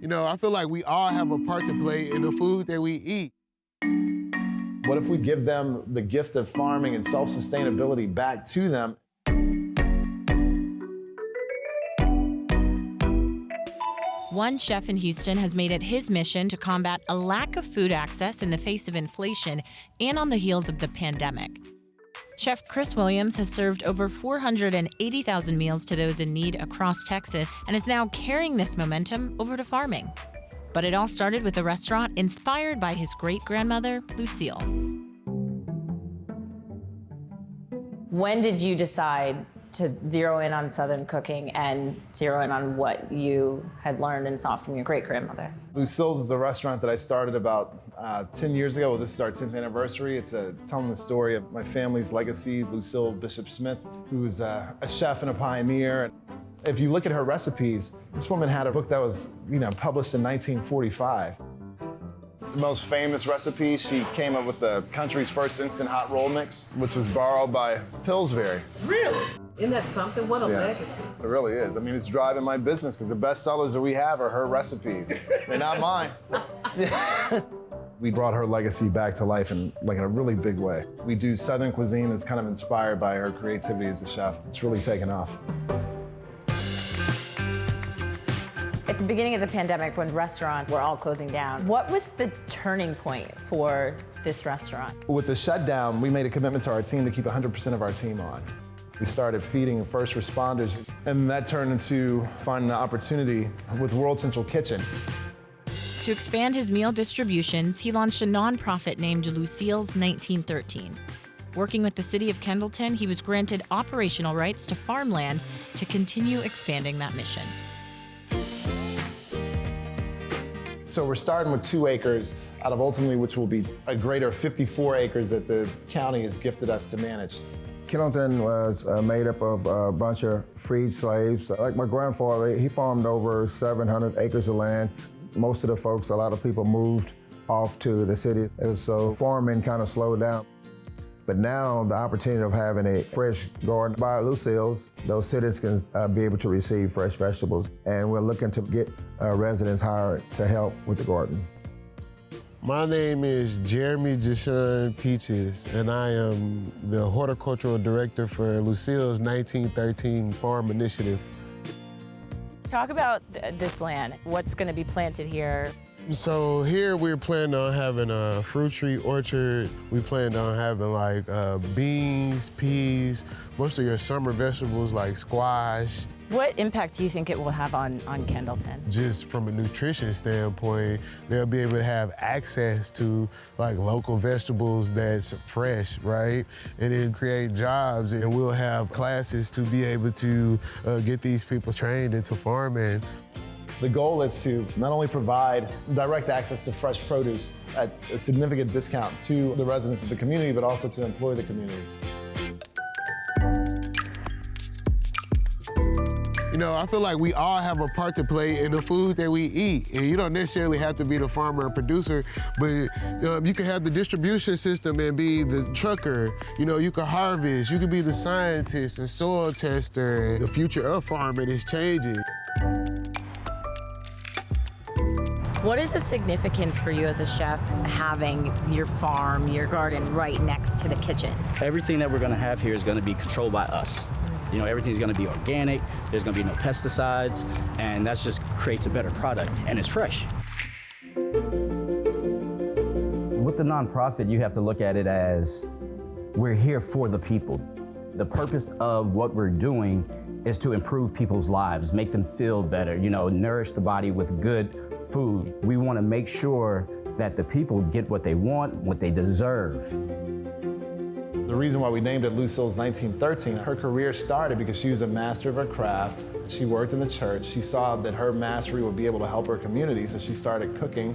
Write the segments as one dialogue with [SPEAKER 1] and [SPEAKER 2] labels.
[SPEAKER 1] You know, I feel like we all have a part to play in the food that we eat.
[SPEAKER 2] What if we give them the gift of farming and self-sustainability back to them?
[SPEAKER 3] One chef in Houston has made it his mission to combat a lack of food access in the face of inflation and on the heels of the pandemic. Chef Chris Williams has served over 480,000 meals to those in need across Texas and is now carrying this momentum over to farming. But it all started with a restaurant inspired by his great-grandmother, Lucille.
[SPEAKER 4] When did you decide to zero in on Southern cooking and zero in on what you had learned and saw from your great-grandmother?
[SPEAKER 2] Lucille's is a restaurant that I started about 10 years ago. Well, this is our 10th anniversary. It's telling the story of my family's legacy, Lucille Bishop Smith, who's a chef and a pioneer. If you look at her recipes, this woman had a book that was, published in 1945. The most famous recipe, she came up with the country's first instant hot roll mix, which was borrowed by Pillsbury.
[SPEAKER 5] Really? Isn't that something? What a legacy.
[SPEAKER 2] It really is. I mean, it's driving my business because the best sellers that we have are her recipes. They're not mine. We brought her legacy back to life in a really big way. We do Southern cuisine that's kind of inspired by her creativity as a chef. It's really taken off.
[SPEAKER 4] At the beginning of the pandemic, when restaurants were all closing down, what was the turning point for this restaurant?
[SPEAKER 2] With the shutdown, we made a commitment to our team to keep 100% of our team on. We started feeding first responders, and that turned into finding an opportunity with World Central Kitchen.
[SPEAKER 3] To expand his meal distributions, he launched a nonprofit named Lucilles 1913. Working with the city of Kendleton, he was granted operational rights to farmland to continue expanding that mission.
[SPEAKER 2] So we're starting with 2 acres out of ultimately which will be a greater 54 acres that the county has gifted us to manage.
[SPEAKER 6] Kendleton was made up of a bunch of freed slaves. Like my grandfather, he farmed over 700 acres of land. Most of the folks, a lot of people moved off to the city, and so farming kind of slowed down. But now the opportunity of having a fresh garden by Lucille's, those citizens can be able to receive fresh vegetables. And we're looking to get residents hired to help with the garden.
[SPEAKER 1] My name is Jeremy Jashawn Peaches, and I am the horticultural director for Lucille's 1913 Farm Initiative.
[SPEAKER 4] Talk about this land. What's going to be planted here?
[SPEAKER 1] So here we're planning on having a fruit tree orchard. We plan on having beans, peas, most of your summer vegetables like squash.
[SPEAKER 4] What impact do you think it will have on Kendleton?
[SPEAKER 1] Just from a nutrition standpoint, they'll be able to have access to local vegetables that's fresh, right? And then create jobs, and we'll have classes to be able to get these people trained into farming.
[SPEAKER 2] The goal is to not only provide direct access to fresh produce at a significant discount to the residents of the community, but also to employ the community.
[SPEAKER 1] You know, I feel like we all have a part to play in the food that we eat. And you don't necessarily have to be the farmer or producer, but you can have the distribution system and be the trucker. You know, you can harvest, you can be the scientist and soil tester. The future of farming is changing.
[SPEAKER 4] What is the significance for you as a chef having your farm, your garden right next to the kitchen?
[SPEAKER 7] Everything that we're gonna have here is gonna be controlled by us. You know, everything's gonna be organic, there's gonna be no pesticides, and that just creates a better product, and it's fresh.
[SPEAKER 8] With the nonprofit, you have to look at it as we're here for the people. The purpose of what we're doing is to improve people's lives, make them feel better, nourish the body with good food. We want to make sure that the people get what they want, what they deserve.
[SPEAKER 2] The reason why we named it Lucille's 1913, her career started because she was a master of her craft. She worked in the church. She saw that her mastery would be able to help her community, so she started cooking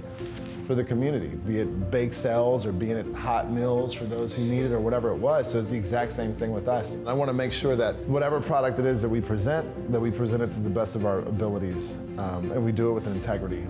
[SPEAKER 2] for the community, be it bake sales or being at hot meals for those who need it or whatever it was. So it's the exact same thing with us. I want to make sure that whatever product it is that we present it to the best of our abilities, and we do it with integrity.